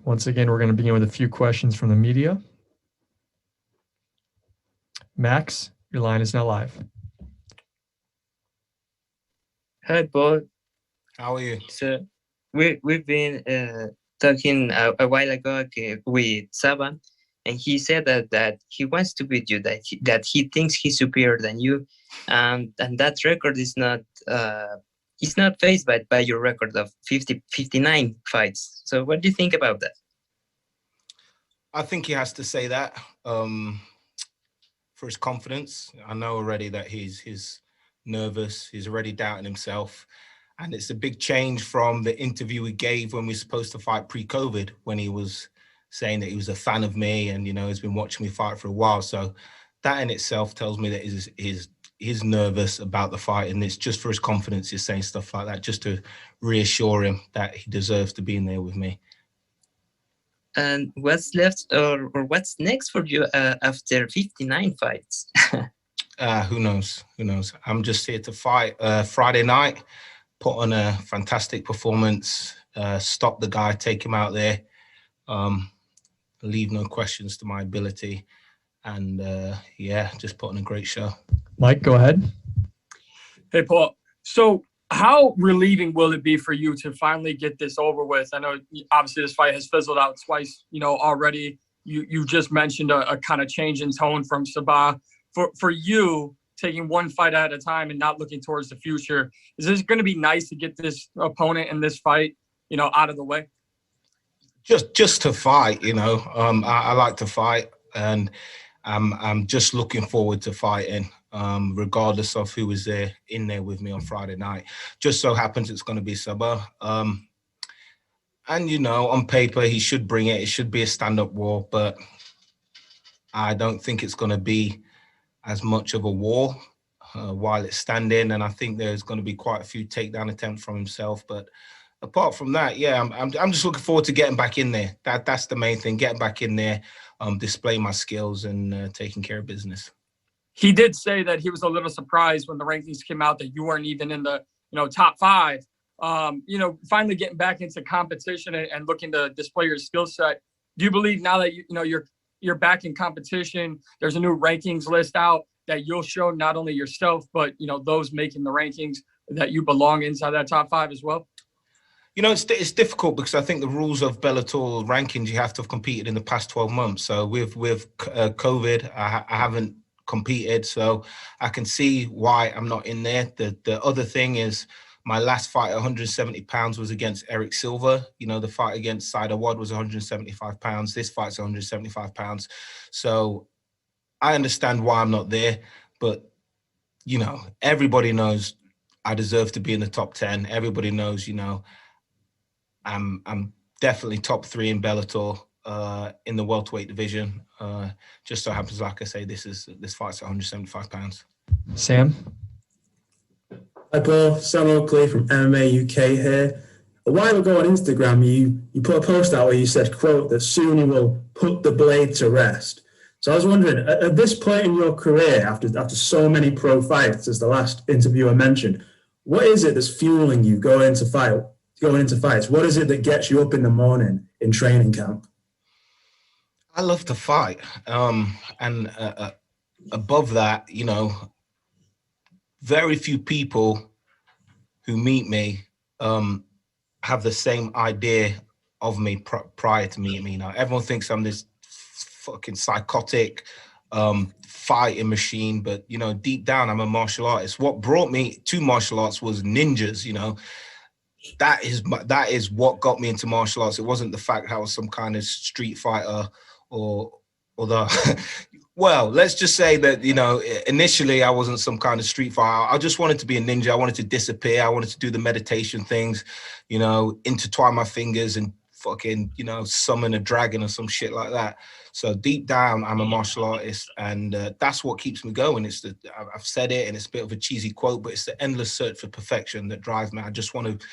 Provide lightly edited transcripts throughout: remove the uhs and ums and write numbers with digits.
Once again, we're going to begin with a few questions from the media. Max, your line is now live. Hi, Paul. How are you? So we've been talking a while ago with Sabah, and he said that he wants to beat you, that he thinks he's superior than you, and that record is not faced by your record of 59 fights. So what do you think about that? I think he has to say that for his confidence. I know already that he's nervous. He's already doubting himself. And it's a big change from the interview he gave when we were supposed to fight pre-COVID, when he was saying that he was a fan of me and, you know, he's been watching me fight for a while. So that in itself tells me that he's nervous about the fight, and it's just for his confidence he's saying stuff like that, just to reassure him that he deserves to be in there with me. And what's left or what's next for you after 59 fights? Who knows? Who knows? I'm just here to fight Friday night, put on a fantastic performance, stop the guy, take him out there, leave no questions to my ability, and yeah, just put on a great show. Mike, go ahead. Hey, Paul. So how relieving will it be for you to finally get this over with? I know obviously this fight has fizzled out twice, you know, already. You just mentioned a kind of change in tone from Sabah. For you, taking one fight at a time and not looking towards the future, is this going to be nice to get this opponent in this fight, you know, out of the way? Just to fight, you know. I like to fight, and I'm just looking forward to fighting, regardless of who was in there with me on Friday night. Just so happens it's going to be Sabah. And, you know, on paper, he should bring it. It should be a stand-up war, but I don't think it's going to be as much of a war while it's standing. And I think there's going to be quite a few takedown attempts from himself. But apart from that, yeah, I'm just looking forward to getting back in there. That's the main thing, getting back in there, displaying my skills and taking care of business. He did say that he was a little surprised when the rankings came out that you weren't even in the, you know, top 5. You know, finally getting back into competition and looking to display your skill set. Do you believe now that you're back in competition, there's a new rankings list out, that you'll show not only yourself but, you know, those making the rankings, that you belong inside that top 5 as well? You know, it's difficult because I think the rules of Bellator rankings, you have to have competed in the past 12 months. So with COVID, I haven't competed, so I can see why I'm not in there. The other thing is, my last fight at 170 pounds was against Eric Silva. You know, the fight against Said Awad was 175 pounds. This fight's 175 pounds. So I understand why I'm not there, but, you know, everybody knows I deserve to be in the top 10. Everybody knows, you know, I'm definitely top 3 in Bellator in the welterweight division. Just so happens, like I say, this fight's 175 pounds. Sam? Hi Paul, Sam Oakley from MMA UK here. A while ago on Instagram, you put a post out where you said, quote, that soon you will put the blade to rest. So I was wondering, at this point in your career, after so many pro fights, as the last interviewer mentioned, what is it that's fueling you going into fights? What is it that gets you up in the morning in training camp? I love to fight. And above that, you know, very few people who meet me have the same idea of me prior to meeting me. Now, everyone thinks I'm this fucking psychotic fighting machine, but, you know, deep down, I'm a martial artist. What brought me to martial arts was ninjas, you know. That is what got me into martial arts. It wasn't the fact that I was some kind of street fighter or the... Well, let's just say that, you know, initially I wasn't some kind of street fighter. I just wanted to be a ninja. I wanted to disappear. I wanted to do the meditation things, you know, intertwine my fingers and fucking, you know, summon a dragon or some shit like that. So deep down, I'm a martial artist, and that's what keeps me going. I've said it, and it's a bit of a cheesy quote, but it's the endless search for perfection that drives me. I just want to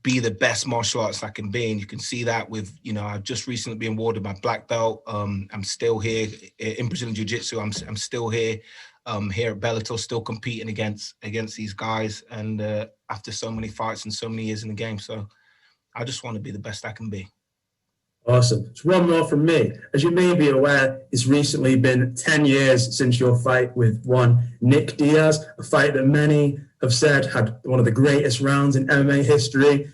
be the best martial artist I can be, and you can see that with, you know, I've just recently been awarded my black belt. I'm still here in Brazilian Jiu-Jitsu. I'm still here, here at Bellator, still competing against these guys, and after so many fights and so many years in the game. So I just want to be the best I can be. Awesome. So one more from me. As you may be aware, it's recently been 10 years since your fight with one Nick Diaz, a fight that many have said had one of the greatest rounds in MMA history.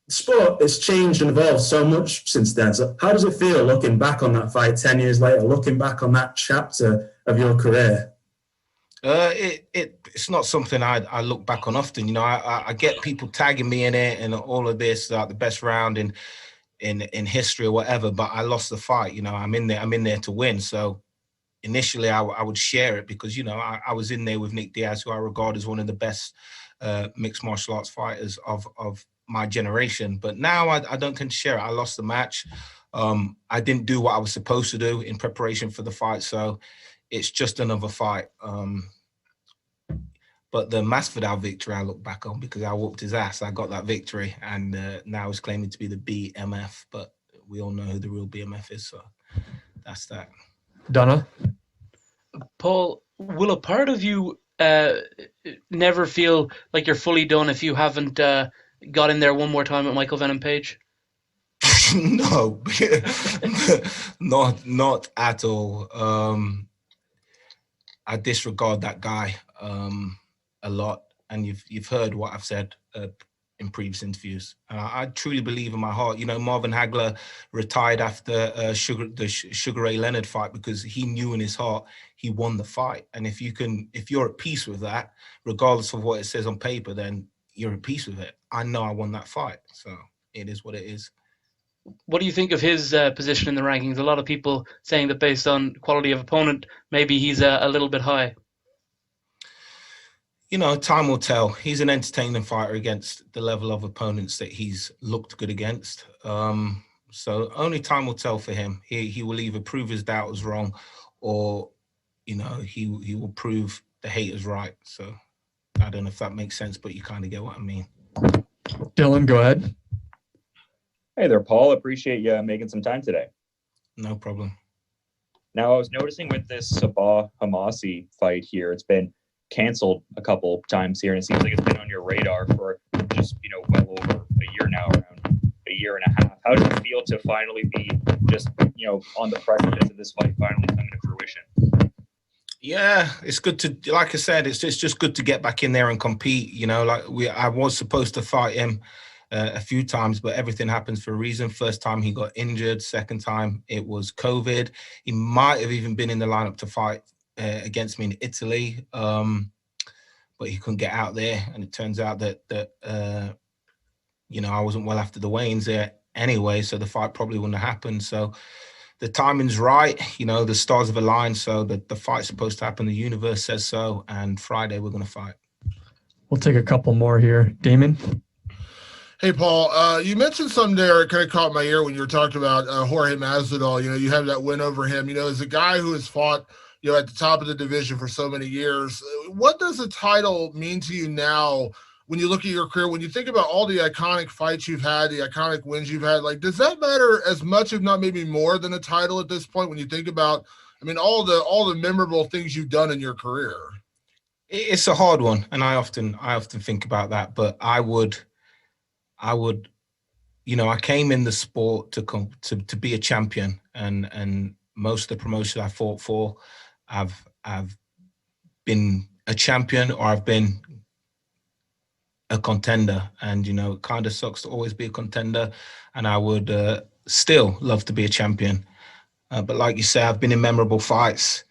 The sport has changed and evolved so much since then. So how does it feel looking back on that fight 10 years later, looking back on that chapter of your career? It's not something I look back on often. You know, I get people tagging me in it and all of this, like the best round in history or whatever, but I lost the fight. You know, I'm in there to win. So initially I would share it because, you know, I was in there with Nick Diaz, who I regard as one of the best mixed martial arts fighters of my generation. But now I don't tend to share it. I lost the match. I didn't do what I was supposed to do in preparation for the fight. So it's just another fight. But the Masvidal victory I look back on because I whooped his ass. I got that victory, and now he's claiming to be the BMF, but we all know who the real BMF is, so that's that. Donna? Paul, will a part of you never feel like you're fully done if you haven't got in there one more time with Michael Venom Page? No, not at all. I disregard that guy a lot, and you've heard what I've said in previous interviews. I truly believe in my heart. You know, Marvin Hagler retired after the Sugar Ray Leonard fight because he knew in his heart he won the fight. And if you're at peace with that, regardless of what it says on paper, then you're at peace with it. I know I won that fight, so it is what it is. What do you think of his position in the rankings? A lot of people saying that based on quality of opponent, maybe he's a little bit high. You know, time will tell. He's an entertaining fighter against the level of opponents that he's looked good against. So only time will tell for him. He will either prove his doubters wrong, or, you know, he will prove the haters right. So I don't know if that makes sense, but you kind of get what I mean. Dylan, go ahead. Hey there, Paul. Appreciate you making some time today. No problem. Now, I was noticing with this Sabah Homasi fight here, it's been canceled a couple times here, and it seems like it's been on your radar for just, you know, well over a year now, around a year and a half. How does it feel to finally be just, you know, on the precipice of this fight finally coming to fruition? Yeah, it's good to, like I said, it's just good to get back in there and compete. You know, like I was supposed to fight him a few times, but everything happens for a reason. First time he got injured. Second time it was COVID. He might have even been in the lineup to fight against me in Italy, but he couldn't get out there. And it turns out that you know, I wasn't well after the weigh-ins there anyway, so the fight probably wouldn't have happened. So the timing's right. You know, the stars have aligned, so the fight's supposed to happen. The universe says so, and Friday we're going to fight. We'll take a couple more here. Damon? Hey, Paul, you mentioned something there. It kind of caught my ear when you were talking about Jorge Masvidal. You know, you have that win over him. You know, as a guy who has fought, you know, at the top of the division for so many years, what does a title mean to you now when you look at your career? When you think about all the iconic fights you've had, the iconic wins you've had, like, does that matter as much, if not maybe more, than a title at this point? When you think about, I mean, all the memorable things you've done in your career. It's a hard one, and I often think about that. But I would, you know, I came in the sport to be a champion, and most of the promotions I fought for, I've been a champion or I've been a contender. And, you know, it kind of sucks to always be a contender, and I would still love to be a champion. But like you say, I've been in memorable fights,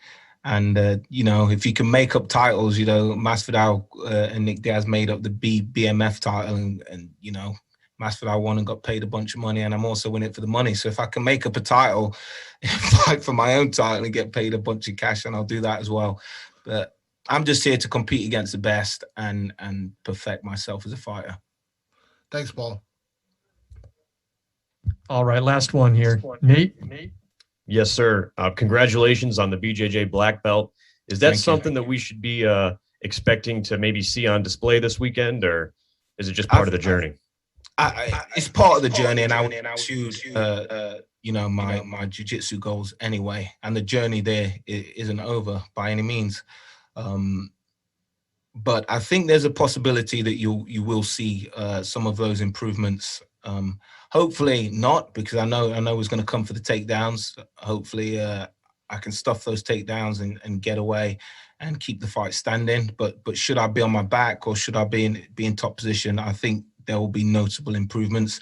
and you know, if you can make up titles, you know, Masvidal and Nick Diaz made up the BMF title, and you know, Masvidal won and got paid a bunch of money, and I'm also in it for the money. So if I can make up a title, fight for my own title and get paid a bunch of cash, then I'll do that as well. But I'm just here to compete against the best and perfect myself as a fighter. Thanks, Paul. All right, last one here. Nate? Yes, sir. Congratulations on the BJJ black belt. Is that Thank you. something that we should be expecting to maybe see on display this weekend, or is it just part of the journey? It's part of the journey, and I would pursue, you know, my jiu-jitsu goals anyway. And the journey there isn't over by any means. But I think there's a possibility that you will see some of those improvements Hopefully not, because I know he's going to come for the takedowns. Hopefully I can stuff those takedowns and get away and keep the fight standing. But should I be on my back or should I be in top position? I think there will be notable improvements,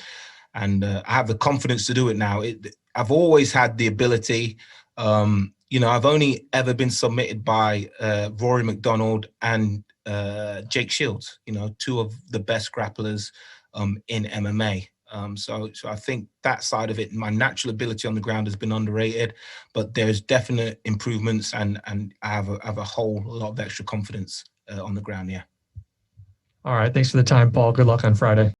and I have the confidence to do it now. I've always had the ability. I've only ever been submitted by Rory McDonald and Jake Shields, two of the best grapplers in MMA. So I think that side of it, my natural ability on the ground has been underrated, but there's definite improvements, and I have a whole lot of extra confidence on the ground. Yeah. All right. Thanks for the time, Paul. Good luck on Friday.